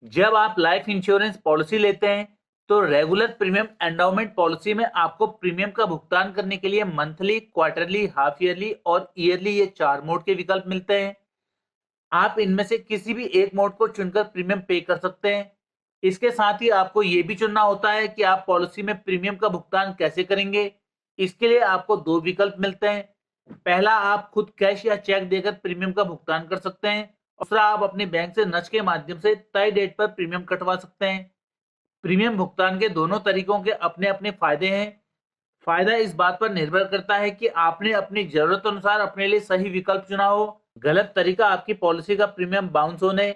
जब आप life insurance policy लेते हैं तो रेगुलर प्रीमियम एंडाउमेंट पॉलिसी में आपको प्रीमियम का भुगतान करने के लिए मंथली, क्वार्टरली, हाफ ईयरली और ईयरली ये 4 मोड के विकल्प मिलते हैं। आप इनमें से किसी भी एक मोड को चुनकर प्रीमियम पे कर सकते हैं। इसके साथ ही आपको ये भी चुनना होता है कि आप पॉलिसी में प्रीमियम का भुगतान कैसे करेंगे। इसके लिए आपको 2 विकल्प मिलते हैं। पहला, आप खुद कैश या चेक देकर प्रीमियम का भुगतान कर सकते हैं। दूसरा, आप अपने बैंक से नच के माध्यम से तय डेट पर प्रीमियम कटवा सकते हैं। प्रीमियम भुगतान के दोनों तरीकों के अपने अपने फायदे हैं। फायदा इस बात पर निर्भर करता है कि आपने अपनी जरूरत अनुसार अपने लिए सही विकल्प चुना हो। गलत तरीका आपकी पॉलिसी का प्रीमियम बाउंस होने,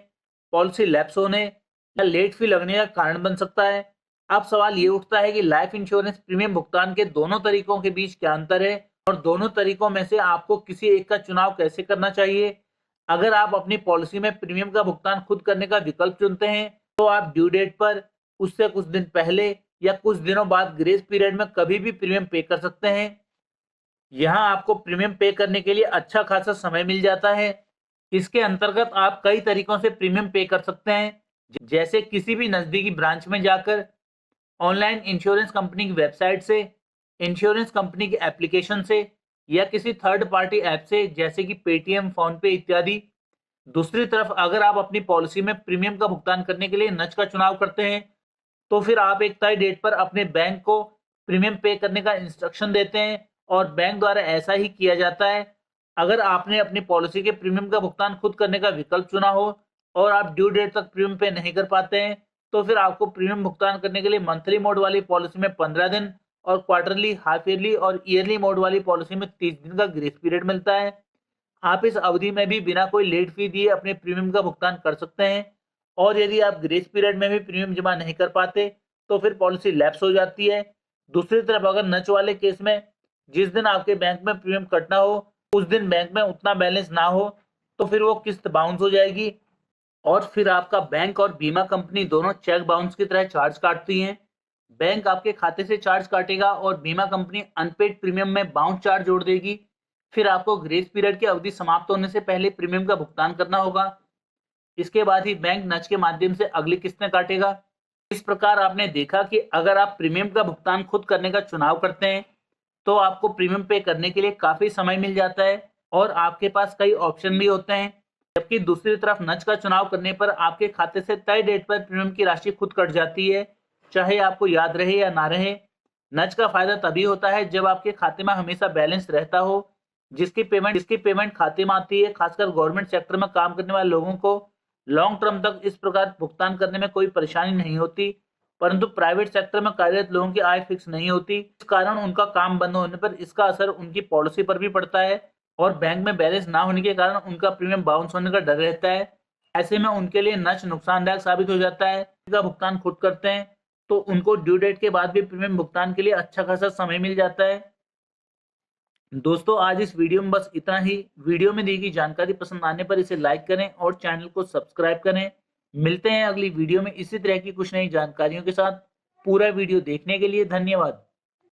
पॉलिसी लैप्स होने या लेट फी लगने का कारण बन सकता है। अब सवाल ये उठता है कि लाइफ इंश्योरेंस प्रीमियम भुगतान के दोनों तरीकों के बीच क्या अंतर है और दोनों तरीकों में से आपको किसी एक का चुनाव कैसे करना चाहिए। अगर आप अपनी पॉलिसी में प्रीमियम का भुगतान खुद करने का विकल्प चुनते हैं तो आप ड्यू डेट पर, उससे कुछ दिन पहले या कुछ दिनों बाद ग्रेस पीरियड में कभी भी प्रीमियम पे कर सकते हैं। यहाँ आपको प्रीमियम पे करने के लिए अच्छा खासा समय मिल जाता है। इसके अंतर्गत आप कई तरीकों से प्रीमियम पे कर सकते हैं, जैसे किसी भी नजदीकी ब्रांच में जाकर, ऑनलाइन इंश्योरेंस कंपनी की वेबसाइट से, इंश्योरेंस कंपनी की एप्लीकेशन से या किसी थर्ड पार्टी ऐप से जैसे कि पेटीएम, फोन पे इत्यादि। दूसरी तरफ अगर आप अपनी पॉलिसी में प्रीमियम का भुगतान करने के लिए नच का चुनाव करते हैं तो फिर आप एक तय डेट पर अपने बैंक को प्रीमियम पे करने का इंस्ट्रक्शन देते हैं और बैंक द्वारा ऐसा ही किया जाता है। अगर आपने अपनी पॉलिसी के प्रीमियम का भुगतान खुद करने का विकल्प चुना हो और आप ड्यू डेट तक प्रीमियम पे नहीं कर पाते हैं तो फिर आपको प्रीमियम भुगतान करने के लिए मंथली मोड वाली पॉलिसी में 15 दिन और क्वार्टरली, हाफ ईयरली और ईयरली मोड वाली पॉलिसी में 30 दिन का ग्रेस पीरियड मिलता है। आप इस अवधि में भी बिना कोई लेट फी दिए अपने प्रीमियम का भुगतान कर सकते हैं और यदि आप ग्रेस पीरियड में भी प्रीमियम जमा नहीं कर पाते तो फिर पॉलिसी लैप्स हो जाती है। दूसरी तरफ अगर नच वाले केस में जिस दिन आपके बैंक में प्रीमियम कटना हो उस दिन बैंक में उतना बैलेंस ना हो तो फिर वो किस्त बाउंस हो जाएगी और फिर आपका बैंक और बीमा कंपनी दोनों चेक बाउंस की तरह चार्ज काटती हैं। बैंक आपके खाते से चार्ज काटेगा और बीमा कंपनी अनपेड प्रीमियम में बाउंस चार्ज जोड़ देगी। फिर आपको ग्रेस पीरियड की अवधि समाप्त होने से पहले प्रीमियम का भुगतान करना होगा। इसके बाद ही बैंक नच के माध्यम से अगली किस्तें काटेगा। इस प्रकार आपने देखा कि अगर आप प्रीमियम का भुगतान खुद करने का चुनाव करते हैं तो आपको प्रीमियम पे करने के लिए काफी समय मिल जाता है और आपके पास कई ऑप्शन भी होते हैं। जबकि दूसरी तरफ नच का चुनाव करने पर आपके खाते से तय डेट पर प्रीमियम की राशि खुद कट जाती है, चाहे आपको याद रहे या ना रहे। नच का फायदा तभी होता है जब आपके खाते में हमेशा बैलेंस रहता हो, जिसकी पेमेंट खाते में आती है। खासकर गवर्नमेंट सेक्टर में काम करने वाले लोगों को लॉन्ग टर्म तक इस प्रकार भुगतान करने में कोई परेशानी नहीं होती, परंतु प्राइवेट सेक्टर में कार्यरत लोगों की आय फिक्स नहीं होती। इस कारण उनका काम बंद होने पर इसका असर उनकी पॉलिसी पर भी पड़ता है और बैंक में बैलेंस ना होने के कारण उनका प्रीमियम बाउंस होने का डर रहता है। ऐसे में उनके लिए नच नुकसानदायक साबित हो जाता है। का भुगतान खुद करते हैं तो उनको ड्यू डेट के बाद भी प्रीमियम भुगतान के लिए अच्छा खासा समय मिल जाता है। दोस्तों, आज इस वीडियो में बस इतना ही। वीडियो में दी गई जानकारी पसंद आने पर इसे लाइक करें और चैनल को सब्सक्राइब करें। मिलते हैं अगली वीडियो में इसी तरह की कुछ नई जानकारियों के साथ। पूरा वीडियो देखने के लिए धन्यवाद।